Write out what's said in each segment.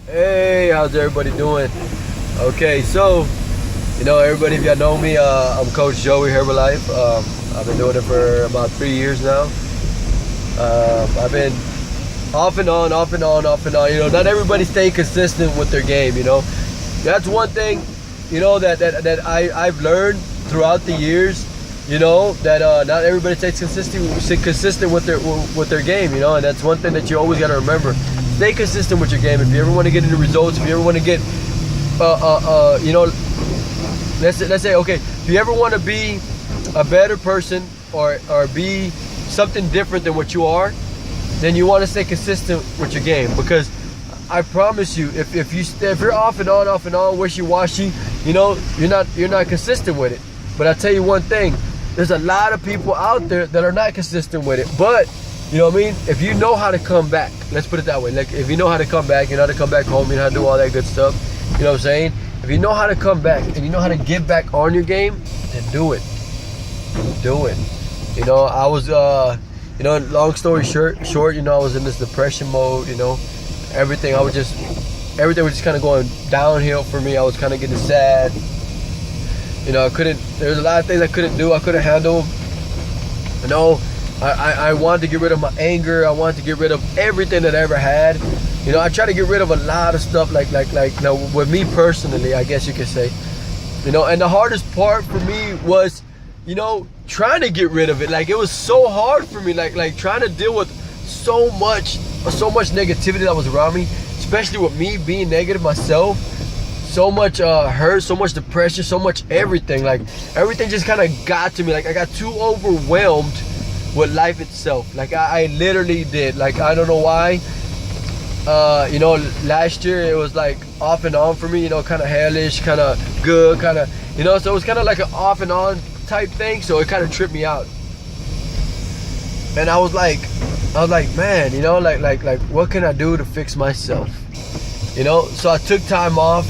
Hey, how's everybody doing? Okay, so, everybody, if y'all know me, I'm Coach Joey Herbalife. I've been doing it for about 3 years now. I've been off and on, off and on, off and on. Not everybody stay consistent with their game, That's one thing, that I've learned throughout the years, that not everybody stays consistent with their game, and that's one thing that you always got to remember. Stay consistent with your game. If you ever want to get into results, if you ever want to get, let's say, okay, if you ever want to be a better person or be something different than what you are, then you want to stay consistent with your game. Because I promise you, if you're off and on, wishy-washy, you're not consistent with it. But I tell you one thing, there's a lot of people out there that are not consistent with it. But you know what I mean? If you know how to come back, let's put it that way. Like, if you know how to come back, you know how to come back home, you know how to do all that good stuff. You know what I'm saying? If you know how to come back and you know how to get back on your game, then do it. Do it. I was, long story short, I was in this depression mode, everything was just kind of going downhill for me. I was kind of getting sad. There's a lot of things I couldn't do. I couldn't handle. I wanted to get rid of my anger. I wanted to get rid of everything that I ever had. I tried to get rid of a lot of stuff, like with me personally, I guess you could say. And the hardest part for me was, trying to get rid of it. Like, it was so hard for me, like trying to deal with so much negativity that was around me, especially with me being negative myself. So much hurt, so much depression, so much everything. Like, everything just kind of got to me. Like, I got too overwhelmed with life itself. Like, I literally did. Like, I don't know why. Last year it was like off and on for me, kind of hellish, kind of good, kind of, so it was kind of like an off and on type thing. So it kind of tripped me out. And I was like, man, like what can I do to fix myself? So I took time off,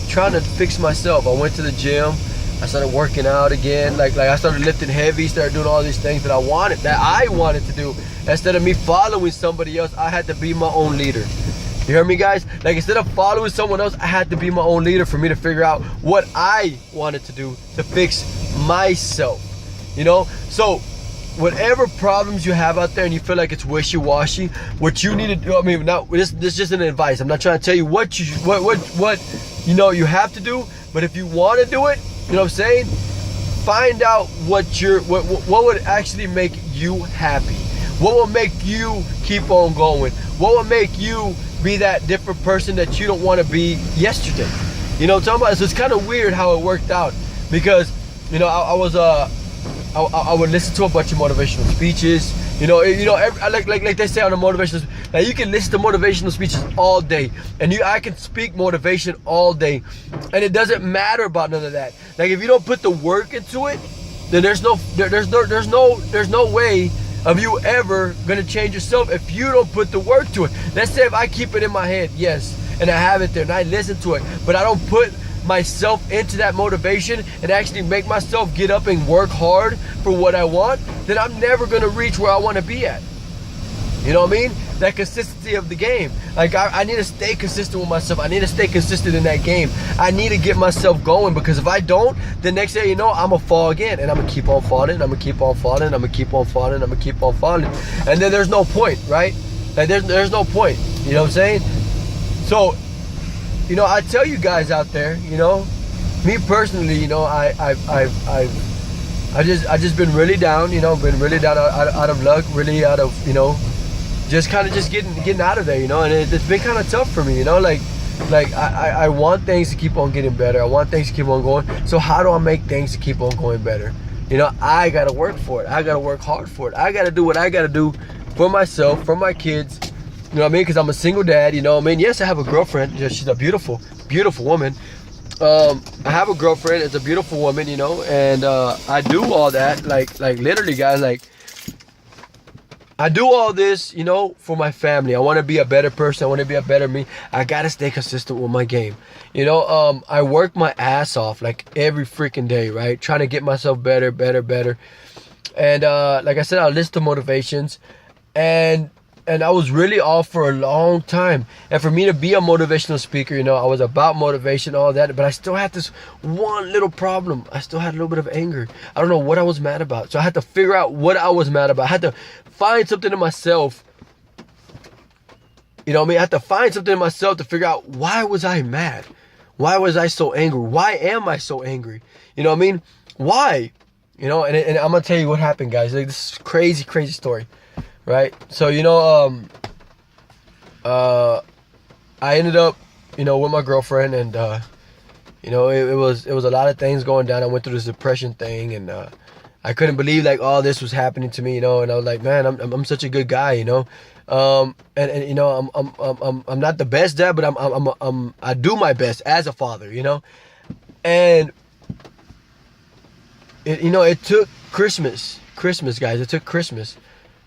trying to fix myself. I went to the gym. I started working out again. Like I started lifting heavy, started doing all these things that I wanted to do. Instead of me following somebody else, I had to be my own leader. You hear me, guys? Like, instead of following someone else, I had to be my own leader for me to figure out what I wanted to do to fix myself. So whatever problems you have out there and you feel like it's wishy-washy, what you need to do, this is just an advice. I'm not trying to tell you what you have to do, but if you want to do it, you know what I'm saying? Find out what would actually make you happy. What will make you keep on going? What will make you be that different person that you don't want to be yesterday? You know what I'm talking about? So it's kind of weird how it worked out, because I would listen to a bunch of motivational speeches. Like they say on the motivational, like, you can listen to motivational speeches all day, and I can speak motivation all day, and it doesn't matter about none of that. Like, if you don't put the work into it, then there's no way of you ever gonna change yourself if you don't put the work to it. Let's say if I keep it in my head, yes, and I have it there, and I listen to it, but I don't put myself into that motivation and actually make myself get up and work hard for what I want, then I'm never gonna reach where I want to be at. You know what I mean? That consistency of the game. Like, I need to stay consistent with myself. I need to stay consistent in that game. I need to get myself going, because if I don't, the next day, I'm gonna fall again, and I'm gonna keep on falling, I'm gonna keep on falling, I'm gonna keep on falling, I'm gonna keep on falling, and then there's no point, right? Like, there's no point. You know what I'm saying? So, I tell you guys out there, me personally, I just been really down, been really down out of luck, really out of, just getting out of there, and it's been kind of tough for me, like I want things to keep on getting better. I want things to keep on going. So how do I make things to keep on going better? I gotta work for it. I gotta work hard for it. I gotta do what I gotta do for myself, for my kids. You know what I mean? Because I'm a single dad, Yes, I have a girlfriend. She's a beautiful, beautiful woman. I have a girlfriend. It's a beautiful woman, and I do all that. Like literally, guys, like, I do all this, for my family. I want to be a better person. I want to be a better me. I got to stay consistent with my game. I work my ass off, like, every freaking day, right? Trying to get myself better. And like I said, I list the motivations. And And I was really off for a long time. And for me to be a motivational speaker, you know, I was about motivation, all that, but I still had this one little problem. I still had a little bit of anger. I don't know what I was mad about. So I had to figure out what I was mad about. I had to find something in myself. You know what I mean? I had to find something in myself to figure out, why was I mad? Why was I so angry? Why am I so angry? You know what I mean? Why? You know, and I'm going to tell you what happened, guys. Like, this is crazy, crazy story. Right? So, you know, I ended up, you know, with my girlfriend, and, you know, it was a lot of things going down. I went through this depression thing, and, I couldn't believe like all this was happening to me, you know, and I was like, man, I'm such a good guy, you know. And you know, I'm not the best dad, but I do my best as a father, you know. And you know, it took Christmas, guys. It took Christmas.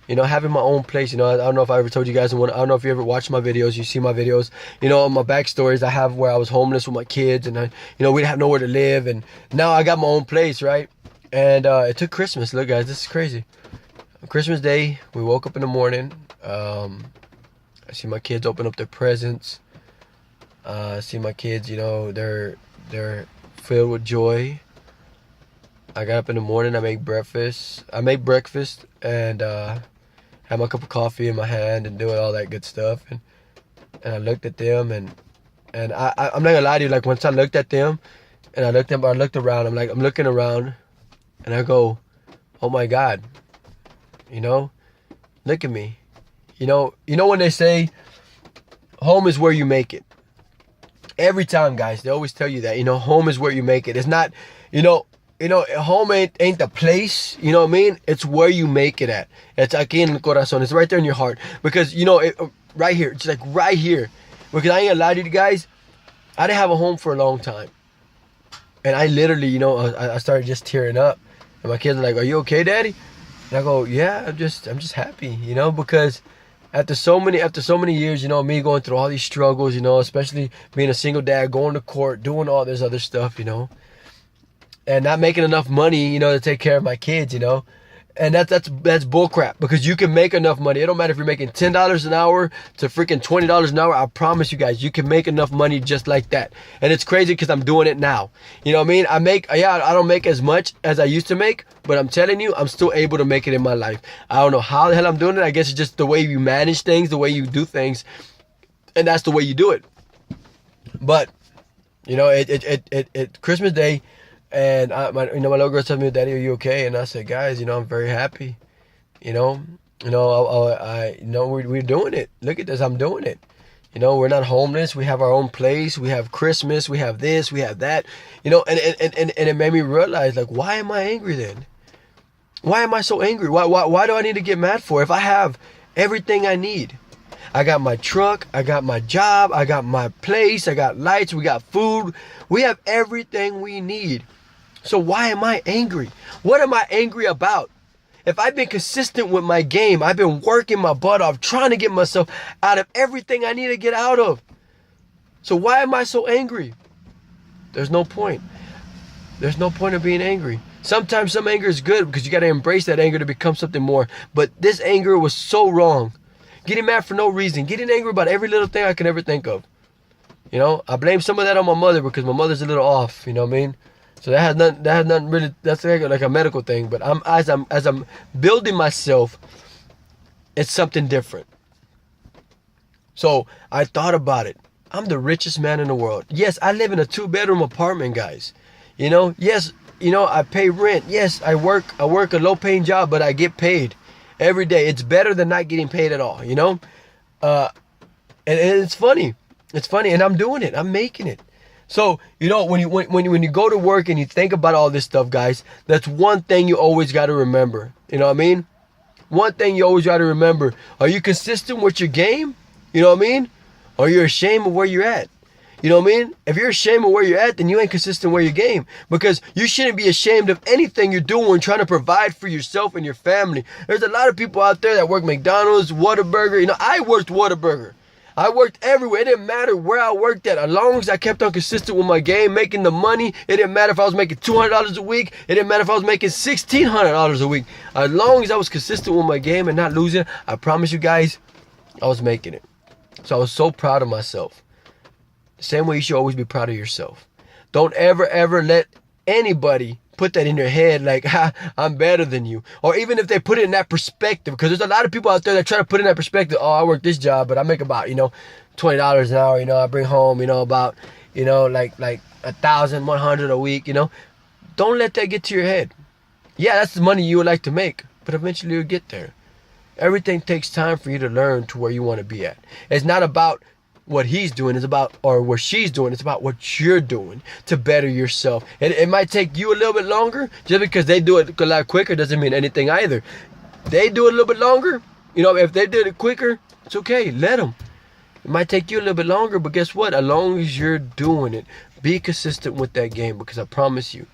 You know, having my own place. You know, I don't know if I ever told you guys. I don't know if you ever watched my videos. You see my videos. You know, my backstories I have where I was homeless with my kids, and you know, we didn't have nowhere to live, and now I got my own place, right? And it took Christmas. Look, guys, this is crazy. On Christmas Day, we woke up in the morning. I see my kids open up their presents. I see my kids. You know, they're filled with joy. I got up in the morning. I make breakfast, and had my cup of coffee in my hand and doing all that good stuff. And I looked at them, and I'm not gonna lie to you. Like, once I looked at them, and I looked around. I'm looking around, and I go, oh my God, you know, look at me. You know when they say home is where you make it. Every time, guys, they always tell you that. You know, home is where you make it. It's not, you know, home ain't the place, you know what I mean? It's where you make it at. It's aquí en el corazón. It's right there in your heart. Because, you know, right here. It's like right here. Because I ain't gonna lie to you guys, I didn't have a home for a long time. And I literally, you know, I started just tearing up. And my kids are like, are you okay, Daddy? And I go, yeah, I'm just happy, you know, because after so many years, you know, me going through all these struggles, you know, especially being a single dad, going to court, doing all this other stuff, you know, and not making enough money, you know, to take care of my kids, you know. And that's bullcrap, because you can make enough money. It don't matter if you're making $10 an hour to freaking $20 an hour. I promise you guys, you can make enough money just like that. And it's crazy because I'm doing it now. You know what I mean? I don't make as much as I used to make, but I'm telling you, I'm still able to make it in my life. I don't know how the hell I'm doing it. I guess it's just the way you manage things, the way you do things, and that's the way you do it. But you know, it Christmas Day. And my little girl told me, Daddy, are you okay? And I said, guys, you know, I'm very happy. You know, we're doing it. Look at this, I'm doing it. You know, we're not homeless. We have our own place. We have Christmas. We have this. We have that. You know, and it made me realize, like, why am I angry then? Why am I so angry? Why do I need to get mad for if I have everything I need? I got my truck, I got my job, I got my place, I got lights, we got food. We have everything we need. So why am I angry? What am I angry about? If I've been consistent with my game, I've been working my butt off, trying to get myself out of everything I need to get out of. So why am I so angry? There's no point. There's no point of being angry. Sometimes some anger is good because you got to embrace that anger to become something more. But this anger was so wrong. Getting mad for no reason. Getting angry about every little thing I could ever think of. You know, I blame some of that on my mother because my mother's a little off, you know what I mean? So that has nothing really, that's like a medical thing. But as I'm building myself, it's something different. So I thought about it. I'm the richest man in the world. Yes, I live in a 2-bedroom apartment, guys. You know, yes, you know, I pay rent. Yes, I work a low-paying job, but I get paid every day. It's better than not getting paid at all, you know? And it's funny. It's funny, and I'm doing it. I'm making it. So, you know, when you go to work and you think about all this stuff, guys, that's one thing you always got to remember. You know what I mean? One thing you always got to remember. Are you consistent with your game? You know what I mean? Or you're ashamed of where you're at? You know what I mean? If you're ashamed of where you're at, then you ain't consistent with your game. Because you shouldn't be ashamed of anything you're doing, trying to provide for yourself and your family. There's a lot of people out there that work McDonald's, Whataburger. You know, I worked Whataburger. I worked everywhere. It didn't matter where I worked at. As long as I kept on consistent with my game, making the money. It didn't matter if I was making $200 a week. It didn't matter if I was making $1,600 a week. As long as I was consistent with my game and not losing, I promise you guys, I was making it. So I was so proud of myself. The same way you should always be proud of yourself. Don't ever let anybody put that in your head like, I'm better than you. Or even if they put it in that perspective, because there's a lot of people out there that try to put in that perspective. Oh, I work this job, but I make about, $20 an hour. I bring home, about, like 1,100 a week, Don't let that get to your head. Yeah, that's the money you would like to make, but eventually you'll get there. Everything takes time for you to learn to where you want to be at. It's not about what he's doing, it's about, or what she's doing, it's about what you're doing to better yourself. And it might take you a little bit longer. Just because they do it a lot quicker doesn't mean anything either. They do it a little bit longer. If they did it quicker, it's okay, let them. It might take you a little bit longer, but guess what? As long as you're doing it, be consistent with that game, because I promise you,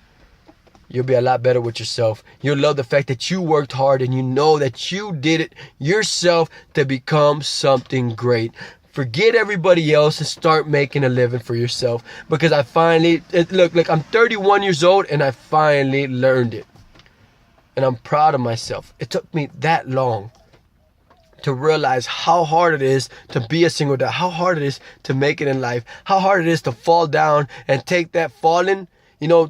you'll be a lot better with yourself. You'll love the fact that you worked hard and you know that you did it yourself to become something great. Forget everybody else and start making a living for yourself. Because I finally, look, I'm 31 years old and I finally learned it. And I'm proud of myself. It took me that long to realize how hard it is to be a single dad, how hard it is to make it in life, how hard it is to fall down and take that falling,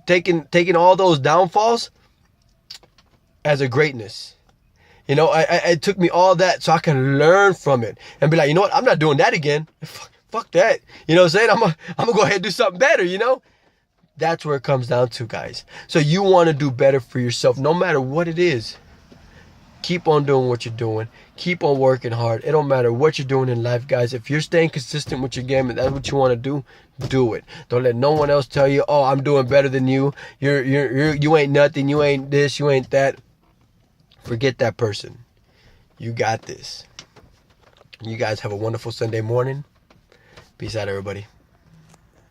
taking all those downfalls as a greatness. It took me all that so I can learn from it and be like, you know what? I'm not doing that again. Fuck that. You know what I'm saying? I'm gonna go ahead and do something better, That's where it comes down to, guys. So you want to do better for yourself, no matter what it is. Keep on doing what you're doing. Keep on working hard. It don't matter what you're doing in life, guys. If you're staying consistent with your game and that's what you want to do it. Don't let no one else tell you, oh, I'm doing better than you. You ain't nothing. You ain't this. You ain't that. Forget that person. You got this. You guys have a wonderful Sunday morning. Peace out, everybody.